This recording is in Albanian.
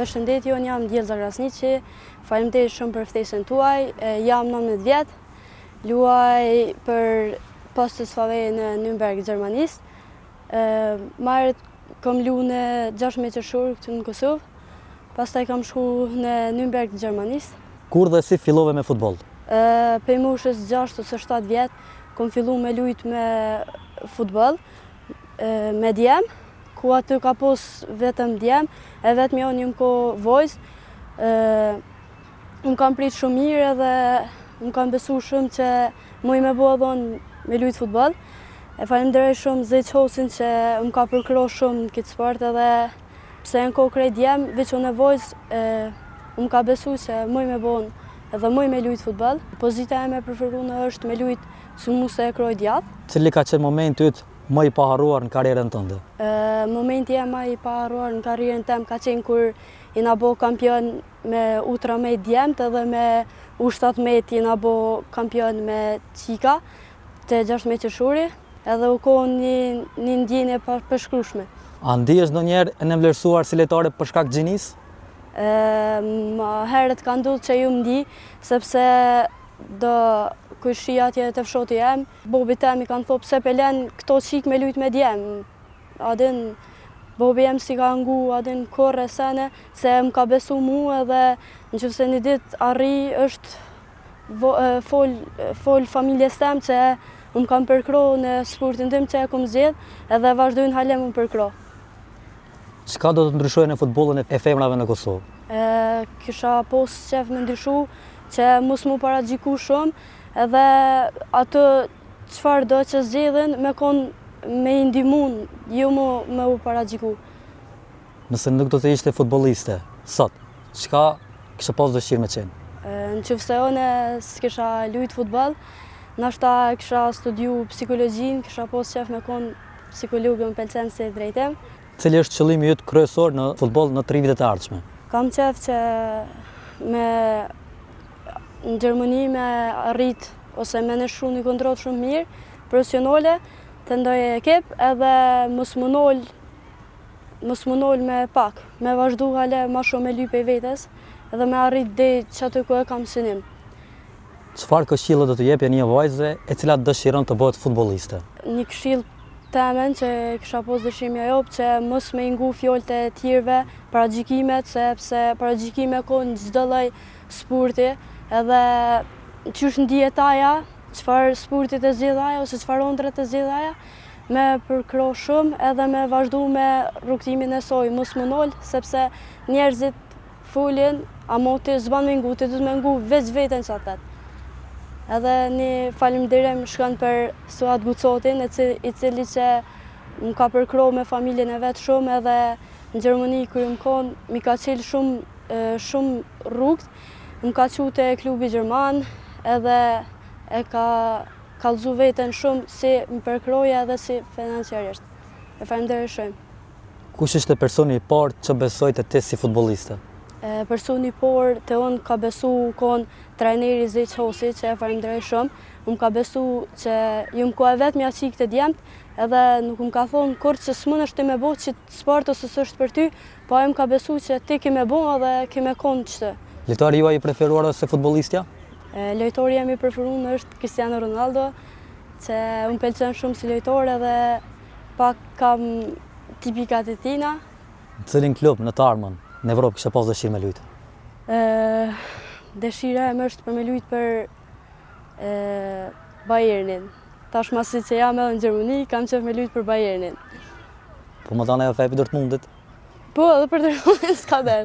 Përshëndetje, unë jam Djelza Krasniqi, faleminderit shumë për ftesën tuaj, jam 19 vjet, luaj për Postës Favej në Nürnberg, Gjermanisë. Marrët kam lu në 16 qershor këtu në Kosovë, pastaj kam shku në Nürnberg, Gjermanisë. Kur dhe si fillove me futboll? Prej moshës 6 ose 7 vjet, kam fillu me lujt me futboll, me djem, ku aty ka pos vetëm djem, e vetëm janë një ko vojzë. Më kam prit shumë mirë edhe më kam besu shumë që muj me bo dhonë me lujt futboll. E falenderoj shumë Zej Qosin që më ka përkro shumë në këtë sport edhe pse në ko krejt djem, veç unë e vojzë, më ka besu që muj me bo edhe muj me lujt futboll. Pozita e me preferuar është me lujt së mu se e kroj djathë. Cili ka qenë momenti yt më i paharruar në karrierën tënde? Momenti e më i paharruar në karrierën tem ka qenë kur i na bo kampion me U13 djemt edhe me U17 i na bo kampion me qika të 16 qershori, edhe u konë një ndjenje përshkrueshme. A ndihesh ndonjëherë e nevlerësuar si lojtare për shkak gjinisë? Më herët ka ndodhur që ju më ndi, sepse do kur shi atje të fshoti jem, bobi tem i kanë thonë pse pelen këto qik me lujt me djem. Adin bobi jem si ka ngu, adin korre sene, se më ka besu mu edhe në qëfëse një dit arri është fol familjes tem që më kam përkro në sportin tim që e kom zjedh edhe vazhdojnë hale më përkro. Çka do të ndryshojë në futbollin e femrave në Kosovë? Kisha pos qef me ndryshu që mos mu paragjiku shumë, edhe atë çfarë do që zgjedhin me i ndihmun, jo me u paragjiku. Nëse nuk do të ishte futbolliste sot, çka kishe pas dëshirë me qenë? Nëse unë s'kisha lujt futboll, nashta kisha studiu psikologjinë, kisha pas qef me kon psikologë, më pëlqen si drejtim. Cili është qëllimi yt kryesor në futboll në 3 vitet e ardhshme? Kam qef që në Gjermani me arrit ose me nështru një kontratë shumë mirë, profesionale, të ndoj ekip edhe mos më nol me pak, me vazhdu hale ma shumë me lype i vetes edhe me arrit dhe që aty ku e kam synim. Çfarë këshilla do të jepje një vajze e cila dëshiron të bëhet futbolliste? Një këshill temen që kisha pos dëshirë jop që mos me ngu fjalët e tjerëve, paragjikimet, sepse paragjikime konë çdo lloj sporti, edhe qysh ndihet aja, çfarë sportit e zgjedh aja ose çfarë ëndrrat e zgjedh aja, me përkro shumë edhe me vazhdu me rrugtimin e saj, mos më nol, sepse njerëzit folin, ama ti s'ban me ngu, ti duhet me ngu veç veten që atet. Edhe një faleminderim shkon për Suat Gucotin, i cili që më ka përkro me familjen e vet shumë, edhe në Gjermani kur më konë, mi ka qelë shumë rrugët, më ka qu te klubi Gjerman, edhe e ka kallëzu veten shumë si më përkroja edhe si financiarisht. E faleminderoj shumë. Kush ishte personi i parë që besoi te ti si futbolliste? Personi i parë te unë ka besu konë trajneri Zej Qosi, që e faleminderoj shumë. Më ka besu që ju më ko e vetë mja qik të djemt, edhe nuk më ka thonë kur që s'mën është ti me bo që sport ose s'është për ty, po e më ka besu që ti ki me bo edhe ki me konë qëtë. Lojtari juaj i preferuar ose futbollistja? Lojtori jam i preferuar është Cristiano Ronaldo, që më pëlqen shumë si lojtor edhe pak kam tipikat e tina. Në cilin klub në të ardhmen në Evropë kishe pas dëshirë me lujtë? Dëshira e më është për me lujtë për Bayernin. Tash masi që jam edhe në Gjermani, kam qef me lujtë për Bayernin. Po më tane e fepi Dortmundit? Po, edhe për Dortmundit s'ka det.